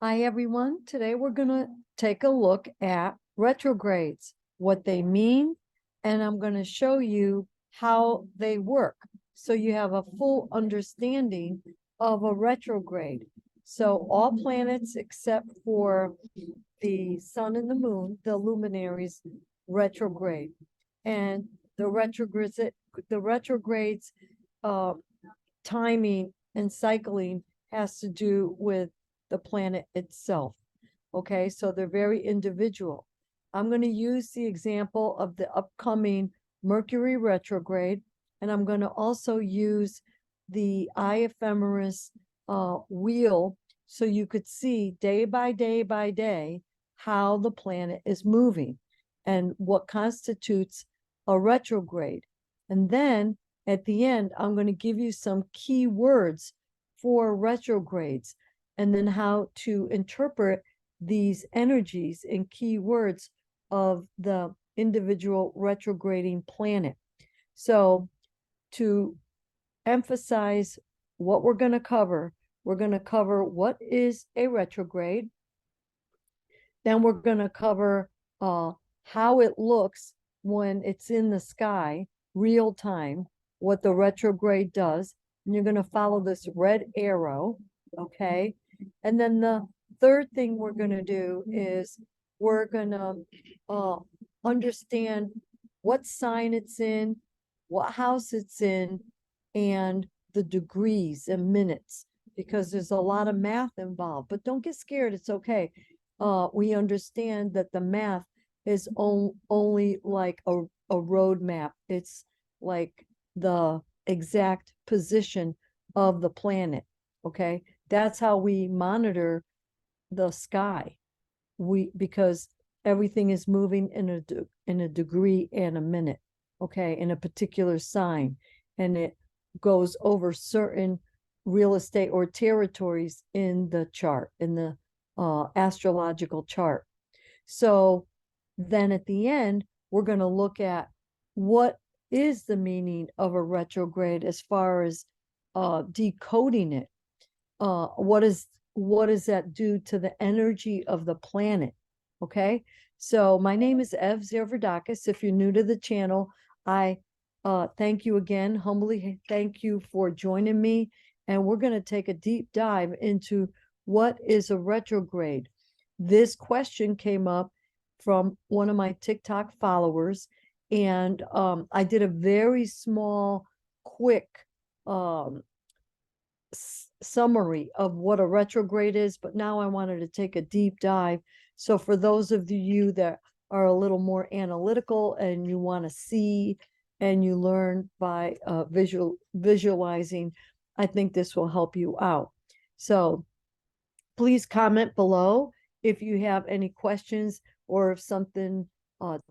Hi, everyone. Today we're going to take a look at retrogrades, what they mean, and I'm going to show you how they work so you have a full understanding of a retrograde. So all planets except for the sun and the moon, the luminaries, retrograde. And the retrogrades uh, timing and cycling has to do with the planet itself. Okay, so they're very individual. I'm going to use the example of the upcoming Mercury retrograde, and I'm going to also use the eye ephemeris wheel so you could see day by day by day how the planet is moving and what constitutes a retrograde. And then at the end, I'm going to give you some key words for retrogrades and then how to interpret these energies and key words of the individual retrograding planet. So to emphasize what we're going to cover what is a retrograde. Then we're going to cover how it looks when it's in the sky, real time, what the retrograde does. And you're going to follow this red arrow, okay? And then the third thing we're going to do is we're going to understand what sign it's in, what house it's in, and the degrees and minutes, because there's a lot of math involved. But don't get scared, it's okay. We understand that the math is only like a roadmap. It's like the exact position of the planet. Okay, that's how we monitor the sky. Because everything is moving in a degree and a minute. Okay, in a particular sign, and it goes over certain real estate or territories in the chart, in the astrological chart. So then at the end, we're going to look at what is the meaning of a retrograde as far as decoding it. What does that do to the energy of the planet? Okay, so my name is Ev Zervadakis. If you're new to the channel, I thank you again, humbly thank you for joining me. And we're going to take a deep dive into what is a retrograde. This question came up from one of my TikTok followers, and I did a very small, quick summary of what a retrograde is, but now I wanted to take a deep dive. So for those of you that are a little more analytical and you want to see and you learn by visualizing, I think this will help you out. So please comment below if you have any questions or if something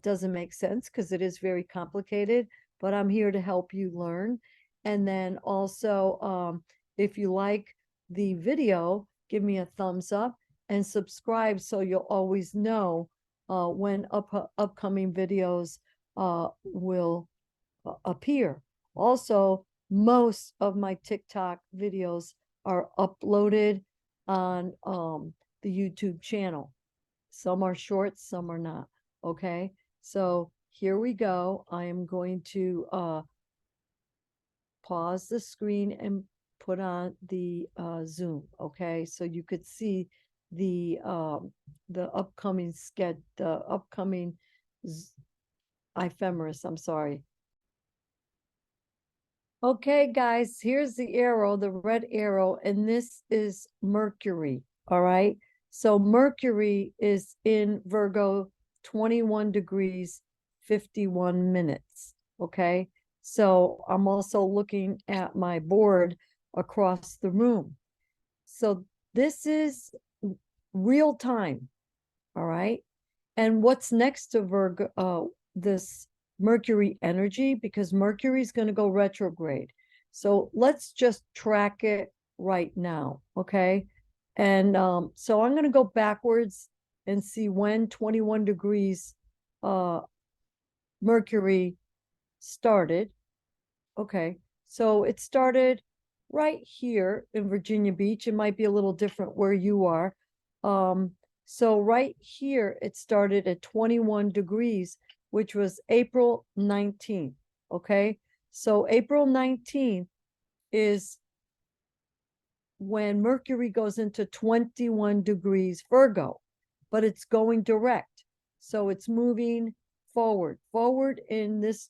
doesn't make sense, because it is very complicated, but I'm here to help you learn. And then also, if you like the video, give me a thumbs up and subscribe so you'll always know when upcoming videos will appear. Also, most of my TikTok videos are uploaded on the YouTube channel. Some are short, some are not. Okay, so here we go. I am going to pause the screen and put on the Zoom. Okay, so you could see the upcoming ephemeris. I'm sorry. Okay, guys, here's the arrow, the red arrow, and this is Mercury. All right, so Mercury is in Virgo, 21 degrees 51 minutes. Okay, so I'm also looking at my board across the room. So this is real time. All right, and what's next to Virgo, this Mercury energy, because Mercury is going to go retrograde. So let's just track it right now. Okay, and so I'm going to go backwards and see when 21 degrees Mercury started. Okay, so it started right here in Virginia Beach. It might be a little different where you are, So right here, it started at 21 degrees, which was April 19th. Okay. So April 19th is when Mercury goes into 21 degrees Virgo, but it's going direct. So it's moving forward. Forward in this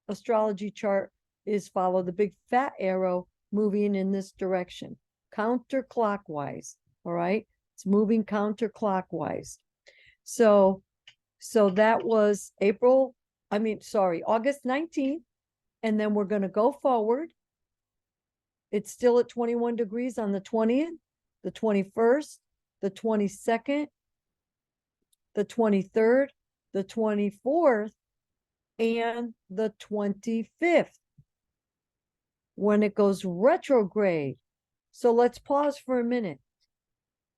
astrology chart is follow the big fat arrow moving in this direction, counterclockwise. All right. It's moving counterclockwise. So that was August 19th. And then we're going to go forward. It's still at 21 degrees on the 20th, the 21st, the 22nd, the 23rd, the 24th, and the 25th when it goes retrograde. So let's pause for a minute.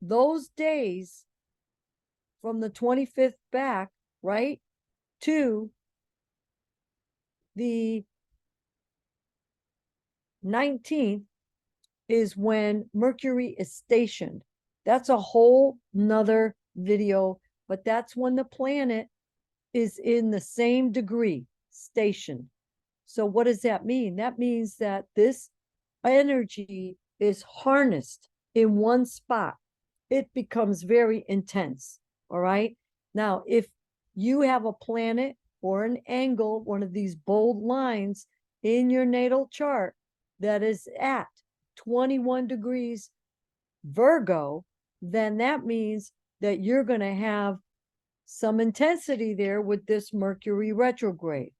Those days from the 25th back, right, to the 19th is when Mercury is stationed. That's a whole nother video, but that's when the planet is in the same degree stationed. So what does that mean? That means that this energy is harnessed in one spot. It becomes very intense. All right. Now, if you have a planet or an angle, one of these bold lines in your natal chart that is at 21 degrees Virgo, then that means that you're going to have some intensity there with this Mercury retrograde.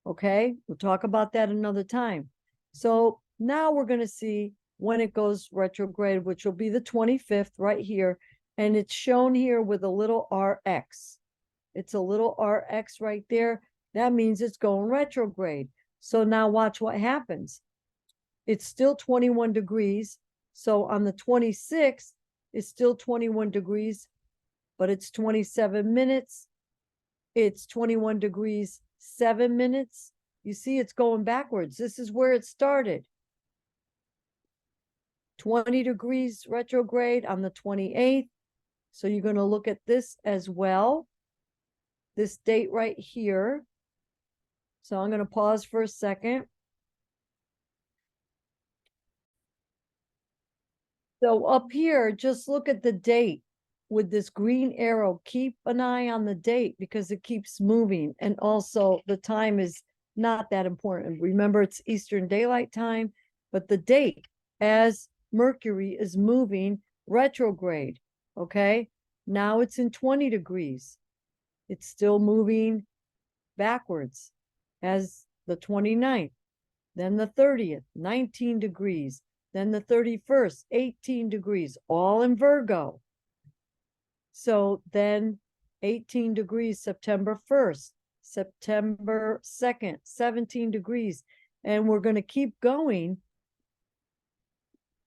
Okay, we'll talk about that another time. So now we're going to see when it goes retrograde, which will be the 25th right here. And it's shown here with a little RX. It's a little RX right there. That means it's going retrograde. So now watch what happens. It's still 21 degrees. So on the 26th, it's still 21 degrees, but it's 27 minutes. It's 21 degrees, 7 minutes. You see, it's going backwards. This is where it started. 20 degrees retrograde on the 28th. So you're going to look at this as well. This date right here. So I'm going to pause for a second. So up here, just look at the date with this green arrow. Keep an eye on the date because it keeps moving. And also the time is not that important. Remember, it's Eastern Daylight Time, but the date as Mercury is moving retrograde. Okay. Now it's in 20 degrees. It's still moving backwards as the 29th, then the 30th, 19 degrees, then the 31st, 18 degrees, all in Virgo. So then 18 degrees, September 1st, September 2nd, 17 degrees. And we're going to keep going.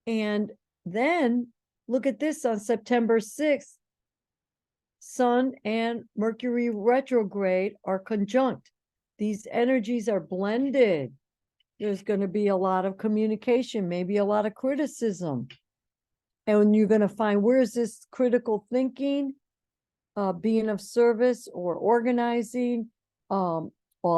And then look at this on September 6th, Sun and Mercury retrograde are conjunct. These energies are blended. There's going to be a lot of communication, maybe a lot of criticism. And you're going to find, where is this critical thinking, being of service or organizing, all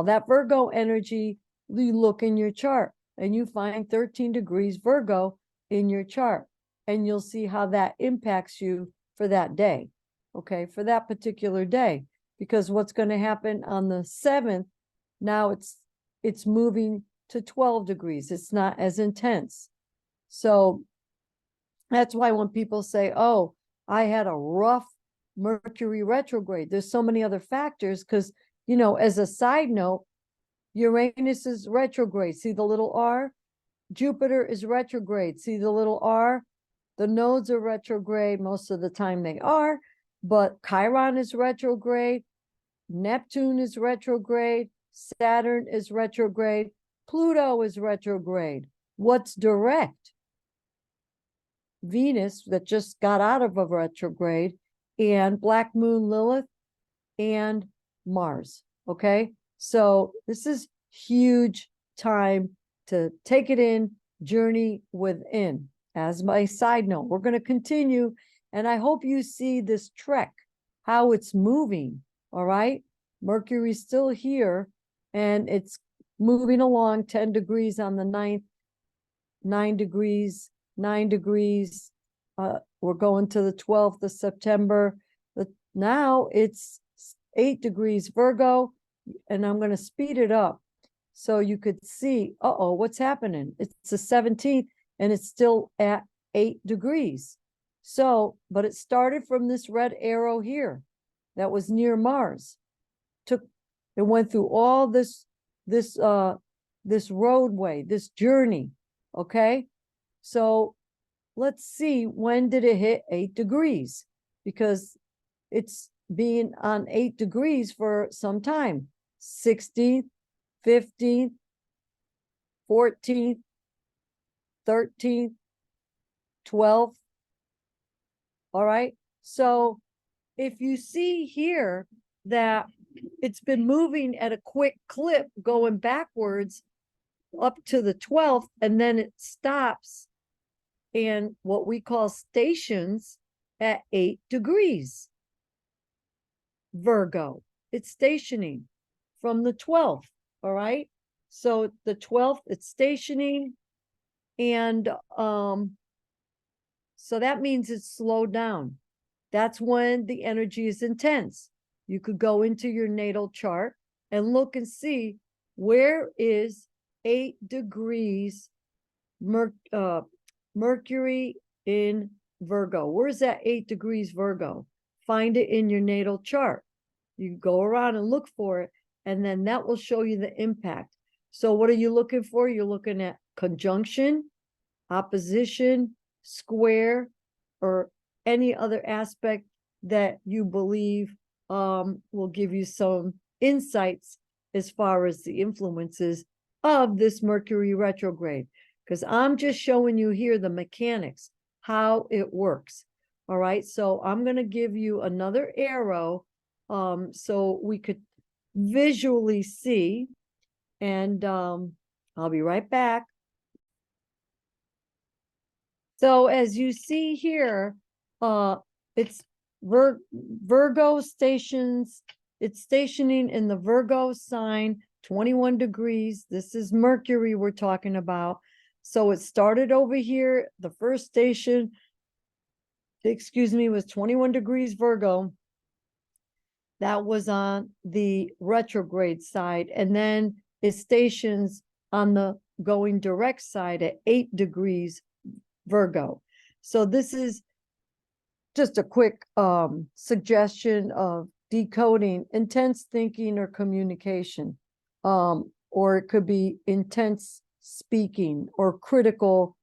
that Virgo energy. You look in your chart and you find 13 degrees Virgo in your chart, and you'll see how that impacts you for that day. Okay, for that particular day, because what's going to happen on the 7th, now it's moving to 12 degrees. It's not as intense. So that's why when people say, oh, I had a rough Mercury retrograde, there's so many other factors, because, you know, as a side note, Uranus is retrograde. See the little R? Jupiter is retrograde. See the little R? The nodes are retrograde. Most of the time they are, but Chiron is retrograde. Neptune is retrograde. Saturn is retrograde. Pluto is retrograde. What's direct? Venus, that just got out of a retrograde, and Black Moon Lilith, and Mars. Okay, so this is huge time to take it in, journey within. As my side note, we're going to continue And I hope you see this trek, how it's moving, all right? Mercury's still here, and it's moving along 10 degrees on the 9th, 9 degrees, 9 degrees. We're going to the 12th of September. Now it's 8 degrees Virgo, and I'm going to speed it up so you could see, uh-oh, what's happening? It's the 17th, and it's still at 8 degrees. So, but it started from this red arrow here that was near Mars. It went through all this roadway, this journey, okay? So let's see, when did it hit 8 degrees? Because it's been on 8 degrees for some time. 16th, 15th, 14th, 13th, 12th. All right. So if you see here that it's been moving at a quick clip going backwards up to the 12th, and then it stops and what we call stations at 8 degrees Virgo. It's stationing from the 12th. All right. So the 12th, it's stationing. And so that means it's slowed down. That's when the energy is intense. You could go into your natal chart and look and see where is 8 degrees Mercury in Virgo. Where's that 8 degrees Virgo? Find it in your natal chart. You go around and look for it, and then that will show you the impact. So what are you looking for? You're looking at conjunction, opposition, square, or any other aspect that you believe will give you some insights as far as the influences of this Mercury retrograde. Because I'm just showing you here the mechanics, how it works. All right, so I'm going to give you another arrow so we could visually see, and I'll be right back. So as you see here, it's Virgo stations. It's stationing in the Virgo sign, 21 degrees. This is Mercury we're talking about. So it started over here. The first station, excuse me, was 21 degrees Virgo. That was on the retrograde side. And then it stations on the going direct side at 8 degrees Virgo. So this is just a quick suggestion of decoding intense thinking or communication, or it could be intense speaking or critical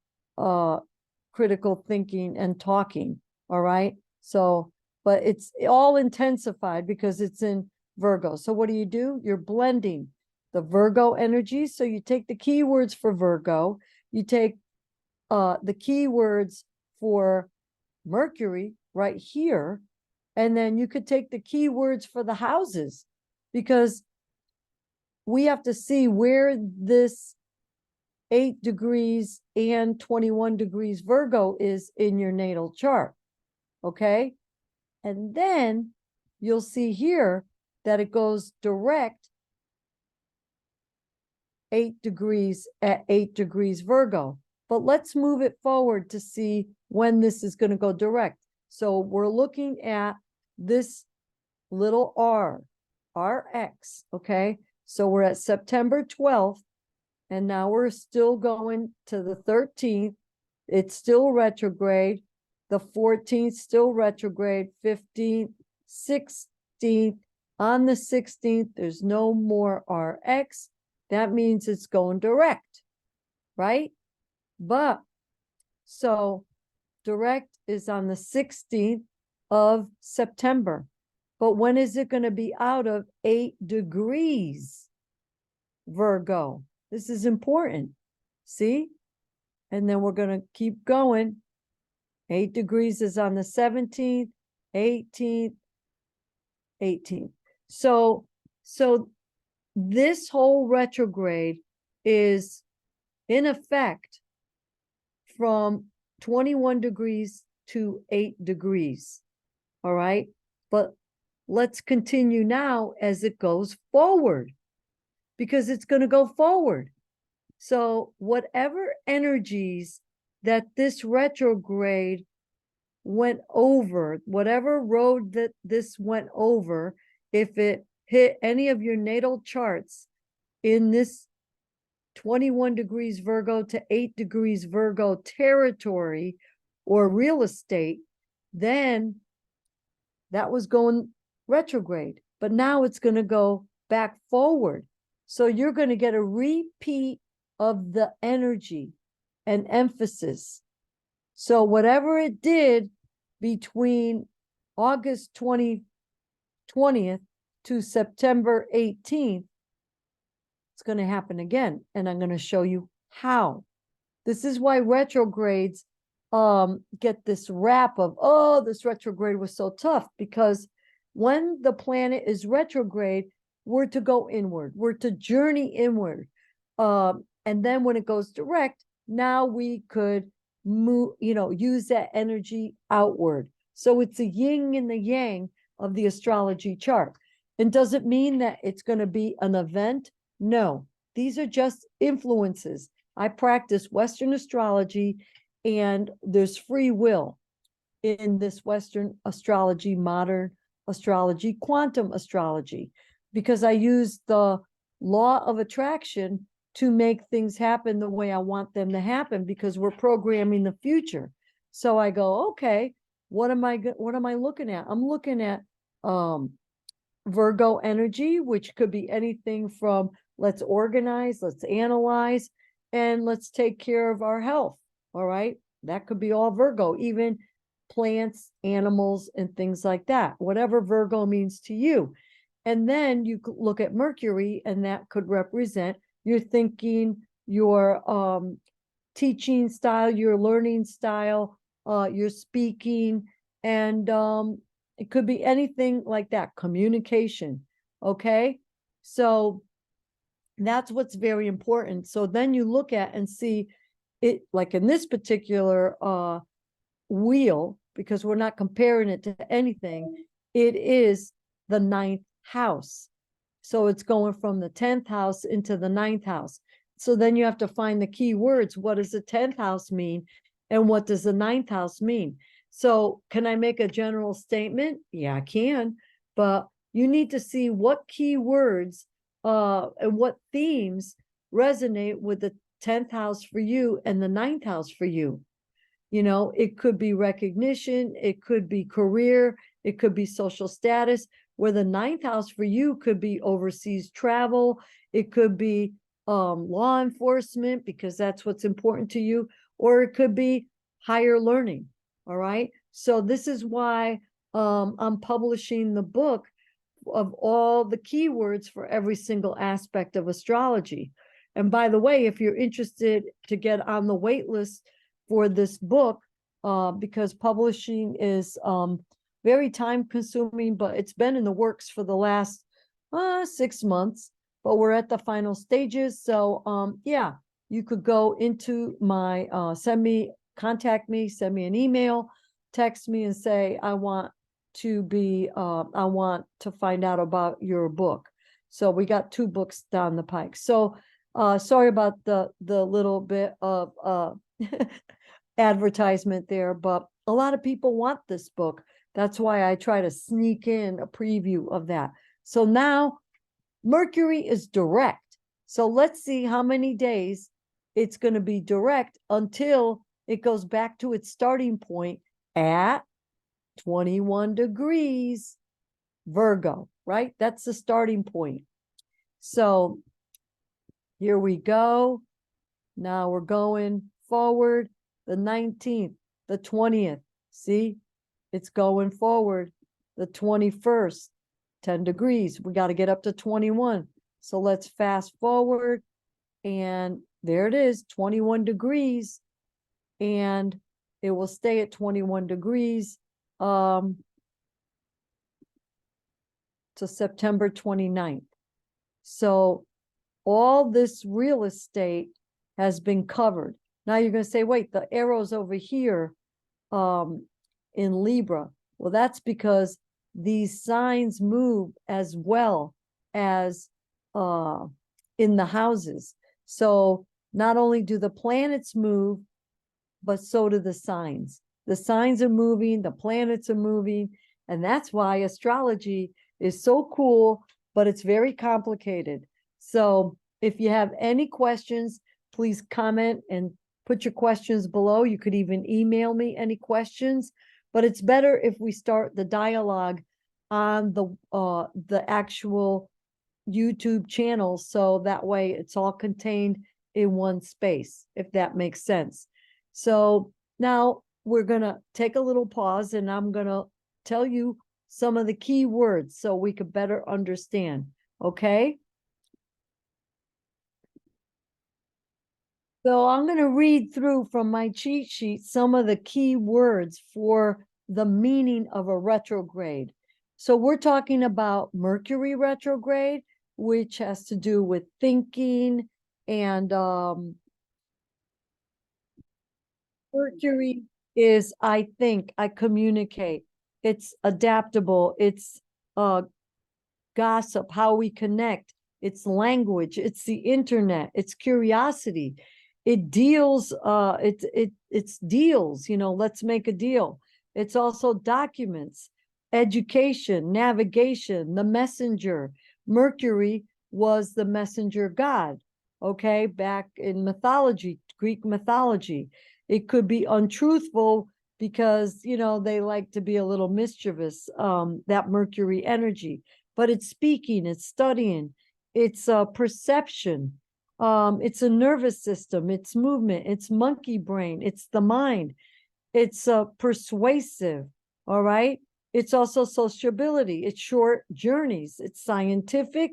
thinking and talking. All right. So, but it's all intensified because it's in Virgo. So what do? You're blending the Virgo energy. So you take the keywords for Virgo, you take the keywords for Mercury right here, and then you could take the keywords for the houses, because we have to see where this 8 degrees and 21 degrees Virgo is in your natal chart. Okay. And then you'll see here that it goes direct 8 degrees at 8 degrees Virgo. But let's move it forward to see when this is going to go direct. So we're looking at this little RX, okay? So we're at September 12th, and now we're still going to the 13th. It's still retrograde. The 14th, still retrograde. 15th, 16th. On the 16th, there's no more RX. That means it's going direct, right? But so direct is on the 16th of September. But when is it going to be out of 8 degrees Virgo? This is important. See? And then we're going to keep going. 8 degrees is on the 17th, 18th, 18th. So this whole retrograde is in effect from 21 degrees to 8 degrees. All right. But let's continue now as it goes forward, because it's going to go forward. So whatever energies that this retrograde went over, whatever road that this went over, if it hit any of your natal charts in this 21 degrees Virgo to 8 degrees Virgo territory or real estate, then that was going retrograde. But now it's going to go back forward. So you're going to get a repeat of the energy and emphasis. So whatever it did between August 20th to September 18th, it's going to happen again. And I'm going to show you how. This is why retrogrades get this rap of, oh, this retrograde was so tough, because when the planet is retrograde, we're to go inward, we're to journey inward. And then when it goes direct, now we could move, use that energy outward. So it's the yin and the yang of the astrology chart. And does it mean that it's going to be an event? No, these are just influences. I practice Western astrology, and there's free will in this Western astrology, modern astrology, quantum astrology, because I use the law of attraction to make things happen the way I want them to happen, because we're programming the future. So I go, okay, what am I looking at? I'm looking at Virgo energy, which could be anything from let's organize, let's analyze, and let's take care of our health. All right. That could be all Virgo, even plants, animals, and things like that, whatever Virgo means to you. And then you could look at Mercury, and that could represent your thinking, your teaching style, your learning style, your speaking, and it could be anything like that, communication. Okay. So that's what's very important. So then you look at and see it, like in this particular wheel, because we're not comparing it to anything, it is the 9th house. So it's going from the 10th house into the 9th house. So then you have to find the key words. What does the 10th house mean? And what does the 9th house mean? So can I make a general statement? Yeah, I can. But you need to see what key words and what themes resonate with the 10th house for you and the 9th house for you. It could be recognition, it could be career, it could be social status, where the 9th house for you could be overseas travel, it could be law enforcement, because that's what's important to you, or it could be higher learning. All right. So this is why I'm publishing the book of all the keywords for every single aspect of astrology. And by the way, if you're interested to get on the wait list for this book, because publishing is very time consuming, but it's been in the works for the last 6 months, but we're at the final stages. So yeah, you could go into my, contact me, send me an email, text me and say, I want to find out about your book. So we got 2 books down the pike. So sorry about the little bit of advertisement there, but a lot of people want this book. That's why I try to sneak in a preview of that. So now Mercury is direct. So let's see how many days it's going to be direct until it goes back to its starting point at 21 degrees Virgo, right? That's the starting point. So here we go. Now we're going forward. The 19th, the 20th. See, it's going forward. The 21st, 10 degrees. We got to get up to 21. So let's fast forward. And there it is, 21 degrees. And it will stay at 21 degrees to September 29th. So all this real estate has been covered. Now you're going to say, wait, the arrows over here, in Libra. Well, that's because these signs move as well as in the houses. So not only do the planets move, but so do the signs. The signs are moving, the planets are moving, and that's why astrology is so cool, but it's very complicated. So if you have any questions, please comment and put your questions below. You could even email me any questions, but it's better if we start the dialogue on the actual YouTube channel, so that way it's all contained in one space, if that makes sense. So now we're gonna take a little pause, and I'm gonna tell you some of the key words so we could better understand, okay? So I'm going to read through from my cheat sheet some of the key words for the meaning of a retrograde. So we're talking about Mercury retrograde, which has to do with thinking, and Mercury is I think, I communicate. It's adaptable. It's gossip, how we connect. It's language. It's the internet. It's curiosity. It deals. It's deals. You know, let's make a deal. It's also documents, education, navigation, the messenger. Mercury was the messenger god. Okay, back in mythology, Greek mythology. It could be untruthful because, you know, they like to be a little mischievous, that Mercury energy, but it's speaking, it's studying, it's perception, it's a nervous system, it's movement, it's monkey brain, it's the mind, it's persuasive, all right? It's also sociability, it's short journeys, it's scientific,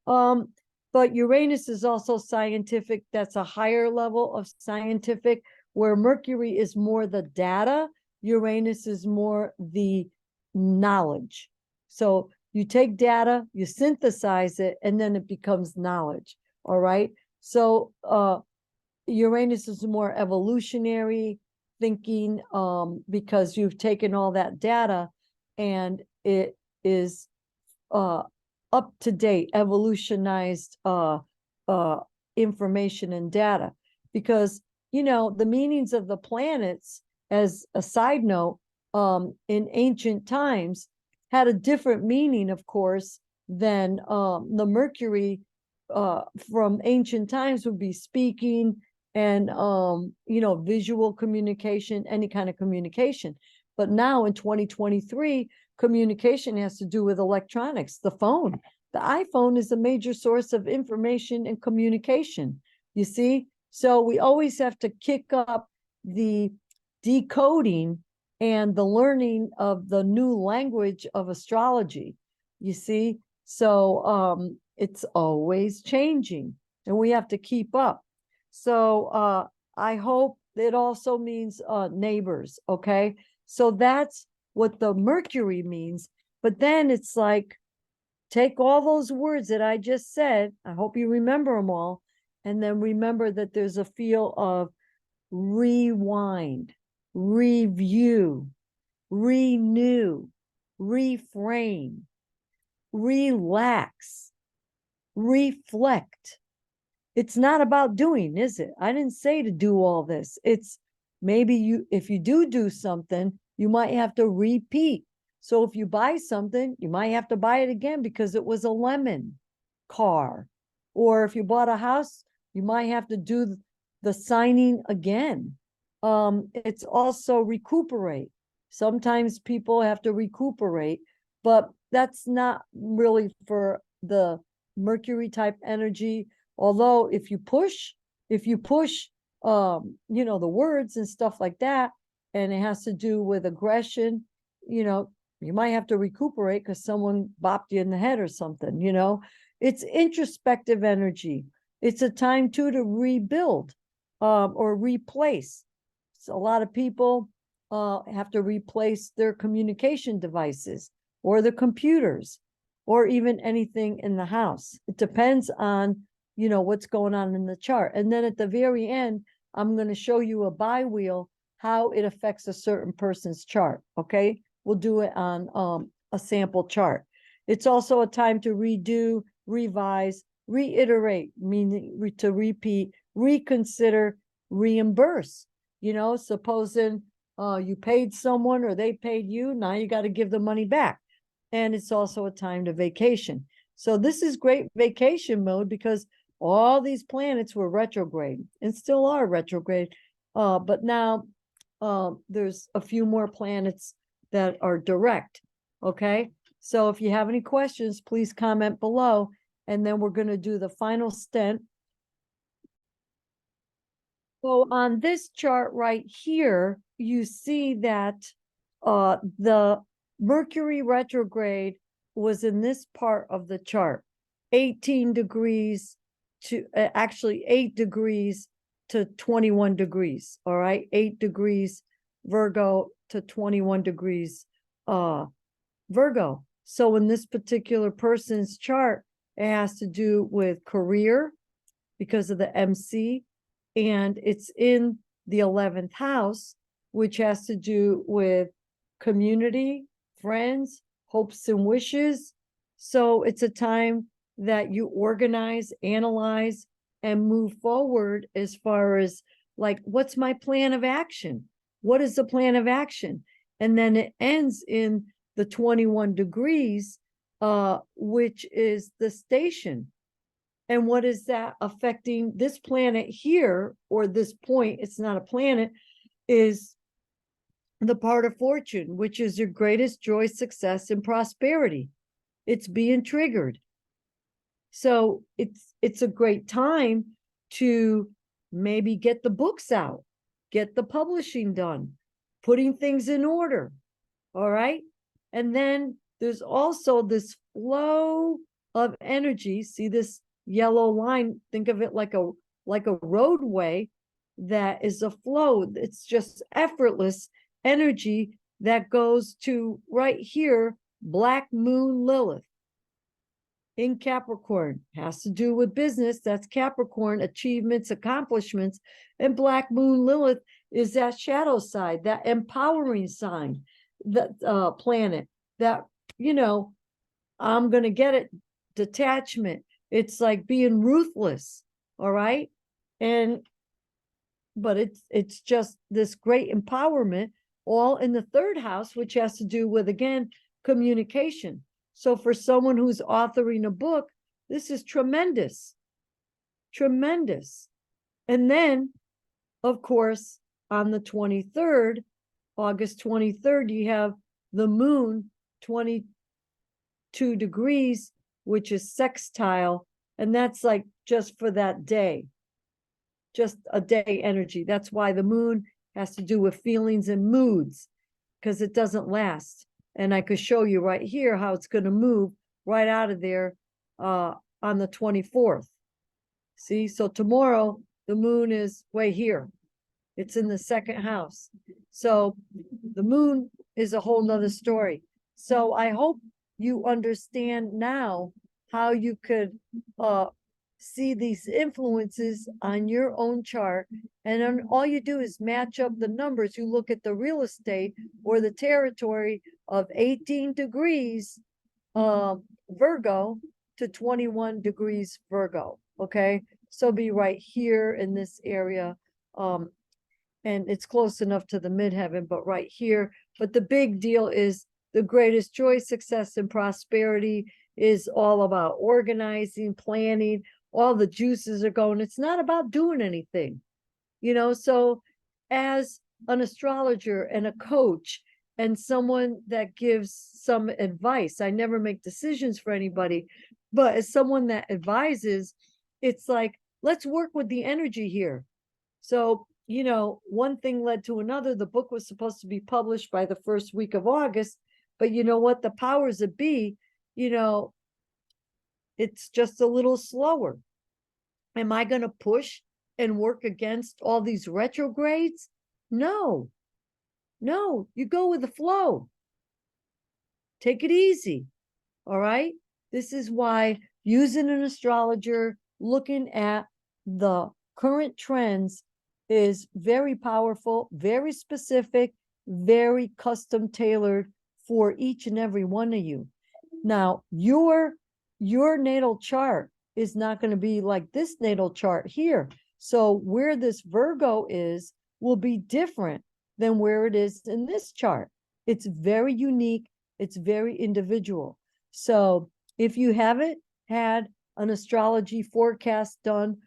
but Uranus is also scientific. That's a higher level of scientific, where Mercury is more the data, Uranus is more the knowledge. So you take data, you synthesize it, and then it becomes knowledge. All right. So Uranus is more evolutionary thinking, because you've taken all that data and it is up to date, evolutionized information and data. Because, you know, the meanings of the planets, as a side note, in ancient times had a different meaning, of course, than the Mercury from ancient times would be speaking and, you know, visual communication, any kind of communication. But now in 2023, communication has to do with electronics, the phone. The iPhone is a major source of information and communication, you see? So we always have to kick up the decoding and the learning of the new language of astrology, you see? So it's always changing, and we have to keep up. So I hope it also means neighbors, okay? So that's what the Mercury means. But then it's like, take all those words that I just said, I hope you remember them all, and then remember that there's a feel of rewind, review, renew, reframe, relax, reflect. It's not about doing, is it? I didn't say to do all this. It's maybe you, if you do something, you might have to repeat. So if you buy something, you might have to buy it again because it was a lemon car. Or if you bought a house, you might have to do the signing again. It's also recuperate. Sometimes people have to recuperate, but that's not really for the Mercury type energy. Although if you push, you know, the words and stuff like that, and it has to do with aggression, you know, you might have to recuperate because someone bopped you in the head or something, you know. It's introspective energy. It's a time too to rebuild or replace. So a lot of people have to replace their communication devices or their computers or even anything in the house. It depends on, you know, what's going on in the chart. And then at the very end, I'm going to show you a bi-wheel how it affects a certain person's chart. Okay, we'll do it on a sample chart. It's also a time to redo, revise, reiterate, meaning to repeat, reconsider, reimburse. You know, supposing you paid someone or they paid you, now you got to give the money back. And it's also a time to vacation. So this is great vacation mode because all these planets were retrograde and still are retrograde. But now there's a few more planets that are direct. Okay. So if you have any questions, please comment below. And then we're going to do the final stent. So on this chart right here, you see that the Mercury retrograde was in this part of the chart, 18 degrees to actually 8 degrees to 21 degrees. All right, 8 degrees Virgo to 21 degrees Virgo. So in this particular person's chart, it has to do with career because of the MC, and it's in the 11th house, which has to do with community, friends, hopes and wishes. So it's a time that you organize, analyze, and move forward as far as like, what's my plan of action? What is the plan of action? And then it ends in the 21 degrees, which is the station. And what is that affecting this planet here, or this point? It's not a planet, is the part of fortune, which is your greatest joy, success, and prosperity. It's being triggered. So it's a great time to maybe get the books out, get the publishing done, putting things in order. All right. And then there's also this flow of energy. See this yellow line? Think of it like a roadway that is a flow. It's just effortless energy that goes to right here, Black Moon Lilith in Capricorn. Has to do with business. That's Capricorn, achievements, accomplishments. And Black Moon Lilith is that shadow side, that empowering sign, that planet that, you know, I'm going to get it, detachment. It's like being ruthless. All right. But it's just this great empowerment, all in the third house, which has to do with, again, communication. So for someone who's authoring a book, this is tremendous, tremendous. And then, of course, on the 23rd, August 23rd, you have the moon 22 degrees, which is sextile. And that's like just for that day, just a day energy. That's why the moon has to do with feelings and moods, because it doesn't last. And I could show you right here how it's going to move right out of there on the 24th. See, so tomorrow the moon is way here. It's in the second house. So the moon is a whole nother story. So I hope you understand now how you could see these influences on your own chart. And then all you do is match up the numbers. You look at the real estate or the territory of 18 degrees Virgo to 21 degrees Virgo. Okay. So be right here in this area. And it's close enough to the midheaven, but right here. But the big deal is the greatest joy, success, and prosperity is all about organizing, planning. All the juices are going. It's not about doing anything, you know. So as an astrologer and a coach and someone that gives some advice, I never make decisions for anybody, but as someone that advises, it's like, let's work with the energy here. So, you know, one thing led to another. The book was supposed to be published by the first week of August, but you know what? The powers that be, you know, it's just a little slower. Am I going to push and work against all these retrogrades? No, no, you go with the flow. Take it easy. All right. This is why using an astrologer, looking at the current trends is very powerful, very specific, very custom tailored for each and every one of you. Now, your natal chart is not going to be like this natal chart here. So where this Virgo is will be different than where it is in this chart. It's very unique. It's very individual. So if you haven't had an astrology forecast done,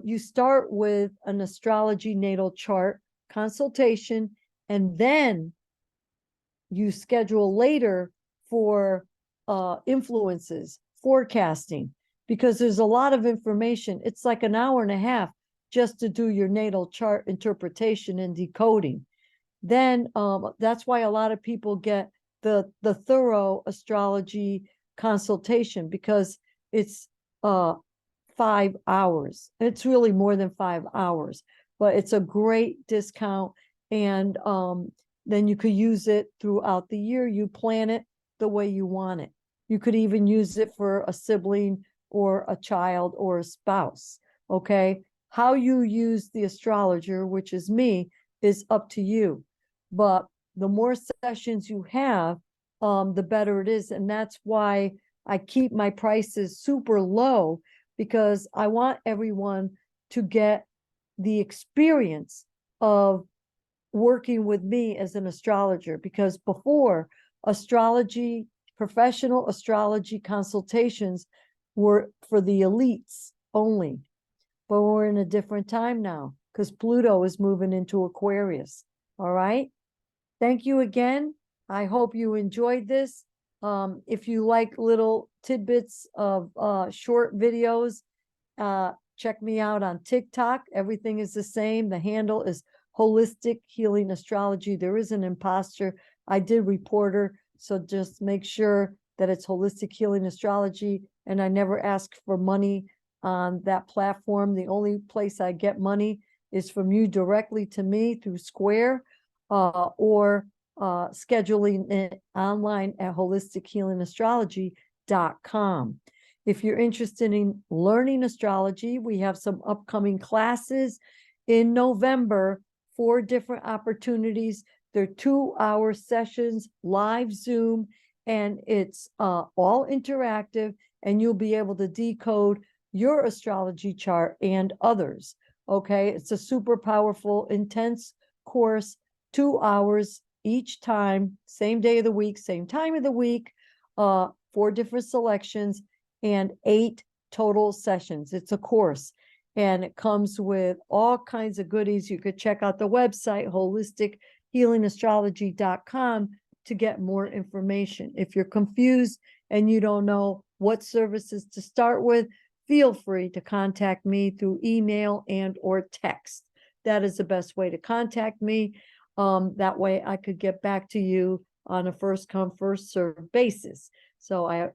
you start with an astrology natal chart consultation, and then you schedule later for influences, forecasting, because there's a lot of information. It's like an hour and a half just to do your natal chart interpretation and decoding. Then that's why a lot of people get the thorough astrology consultation, because it's 5 hours. It's really more than 5 hours, but it's a great discount. And then you could use it throughout the year. You plan it the way you want it. You could even use it for a sibling or a child or a spouse. Okay. How you use the astrologer, which is me, is up to you. But the more sessions you have, the better it is. And that's why I keep my prices super low, because I want everyone to get the experience of working with me as an astrologer. Because before, astrology, professional astrology consultations were for the elites only. But we're in a different time now, because Pluto is moving into Aquarius. All right. Thank you again. I hope you enjoyed this. If you like little tidbits of short videos, check me out on TikTok. Everything is the same. The handle is Holistic Healing Astrology. There is an imposter. I did report her, so just make sure that it's Holistic Healing Astrology. And I never ask for money on that platform. The only place I get money is from you directly to me through Square, or scheduling it online at holistichealingastrology.com. If you're interested in learning astrology, we have some upcoming classes in November, 4 different opportunities. They're 2-hour sessions, live Zoom, and it's all interactive, and you'll be able to decode your astrology chart and others. Okay, it's a super powerful, intense course, 2 hours each time, same day of the week, same time of the week, 4 different selections, and 8 total sessions. It's a course, and it comes with all kinds of goodies. You could check out the website, holistichealingastrology.com, to get more information. If you're confused and you don't know what services to start with, feel free to contact me through email and or text. That is the best way to contact me. That way I could get back to you on a first come, first served basis. So I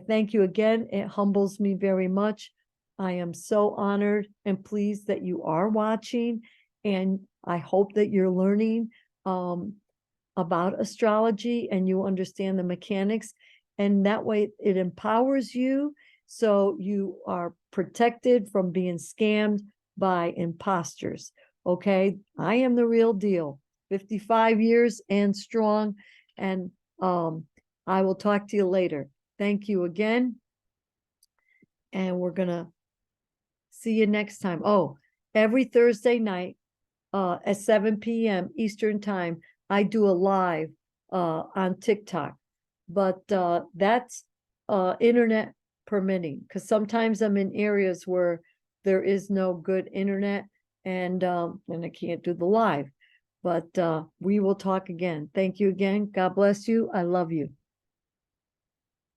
thank you again. It humbles me very much. I am so honored and pleased that you are watching, and I hope that you're learning about astrology and you understand the mechanics, and that way it empowers you, so you are protected from being scammed by imposters. Okay, I am the real deal, 55 years and strong, and I will talk to you later. Thank you again, and we're gonna see you next time. Oh, every Thursday night at 7 p.m. Eastern time, I do a live on TikTok, but that's internet permitting, because sometimes I'm in areas where there is no good internet, and I can't do the live. But we will talk again. Thank you again. God bless you. I love you.